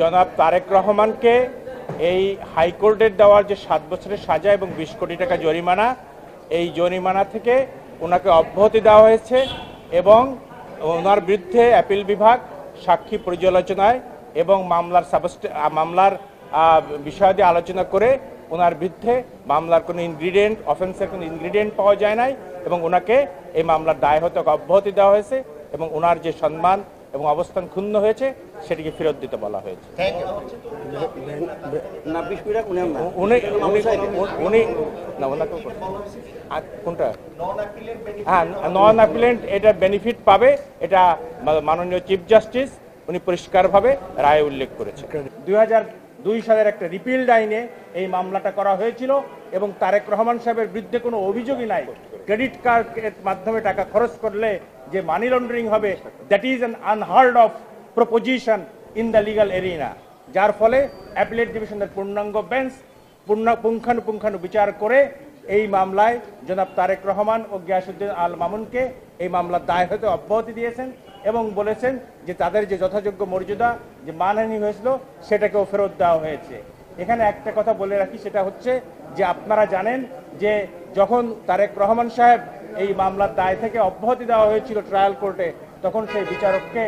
জনাব তারেক রহমানকে এই হাইকোর্টের দেওয়ার যে 7 বছরের সাজা এবং 20 কোটি টাকা জরিমানা, এই জরিমানা থেকে ওনাকে অব্যাহতি দেওয়া হয়েছে এবং ওনার বিরুদ্ধে অ্যাপিল বিভাগ সাক্ষী পর্যালোচনায় এবং মামলার বিষয়াদি আলোচনা করে ওনার বিরুদ্ধে মামলার কোনো অফেন্সের কোনো ইনগ্রিডিয়েন্ট পাওয়া যায় নাই এবং ওনাকে এই মামলার দায় হতে অব্যাহতি দেওয়া হয়েছে এবং ওনার যে সম্মান এবং অবস্থান ক্ষুণ্ণ হয়েছে সেটিকে ফেরত দিতে বলা হয়েছে। কোনটা নন অ্যাপিলেন্ট এটা বেনিফিট পাবে, এটা মাননীয় চিফ জাস্টিস উনি পরিষ্কারভাবে রায়ে উল্লেখ করেছেন। 2002 সালের একটা রিপিল্ড আইনে এই মামলাটা করা হয়েছিল এবং তারেক রহমান সাহেবের বিরুদ্ধে কোনো অভিযোগই নাই। ক্রেডিট কার্ডের মাধ্যমে টাকা খরচ করলে যে মানি লন্ডারিং হবে, that is an unheard of proposition in the legal arena, যার ফলে অ্যাপিলেট ডিভিশনের পূর্ণাঙ্গ বেঞ্চ পুঙ্খানুপুঙ্খানু বিচার করে এই মামলায় জনাব তারেক রহমান ও গিয়াসউদ্দিন আল মামুনকে এই মামলার দায় হতে অব্যাহতি দিয়েছেন এবং বলেছেন যে তাদের যে যথাযোগ্য মর্যাদা যে মানহানি হয়েছিল সেটাকেও ফেরত দেওয়া হয়েছে। এখানে একটা কথা বলে রাখি, সেটা হচ্ছে যে আপনারা জানেন যে যখন তারেক রহমান সাহেব এই মামলার দায় থেকে অব্যাহতি দেওয়া হয়েছিল ট্রায়াল কোর্টে, তখন সেই বিচারককে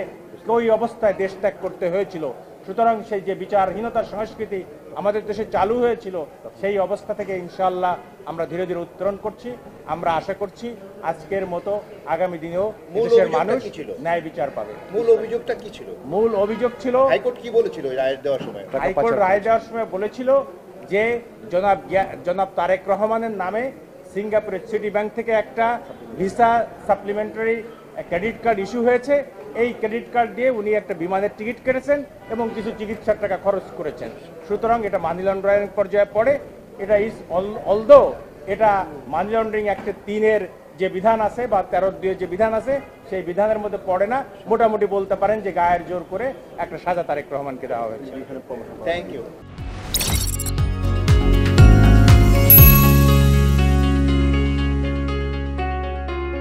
ওই অবস্থায় দেশ ত্যাগ করতে হয়েছিল। সুতরাং সেই যে বিচারহীনতার সংস্কৃতি আমাদের দেশে চালু হয়েছিল, সেই অবস্থা থেকে ইনশাআল্লাহ আমরা ধীরে ধীরে উত্তরণ করছি। আমরা আশা করছি আজকের মতো আগামী দিনেও দেশের মানুষ ন্যায় বিচার পাবে। মূল অভিযোগটা কি ছিল? মূল অভিযোগ ছিল, হাইকোর্ট কি বলেছিল রায় দেওয়ার সময়? হাইকোর্ট রায় দেওয়ার সময় বলেছিল যে জনাব তারেক রহমানের নামে সিঙ্গাপুরের সিটি ব্যাংক থেকে একটা visa supplementary credit card issue হয়েছে। এই ক্রেডিট কার্ড দিয়ে উনি একটা বিমানের টিকিট কেটেছেন এবং কিছু চিকিৎসার টাকা খরচ করেছেন। সুতরাং এটা মানি লন্ডারিং পর্যায়ে পড়ে। এটা অলদো এটা মানি লন্ডারিং অ্যাক্টে 3-এর যে বিধান আছে বা 13-2 যে বিধান আছে সেই বিধানের মধ্যে পড়ে না। মোটামুটি বলতে পারেন যে গায়ের জোর করে একটা সাজা তারেক রহমানকে দেওয়া হয়েছে। Thank you.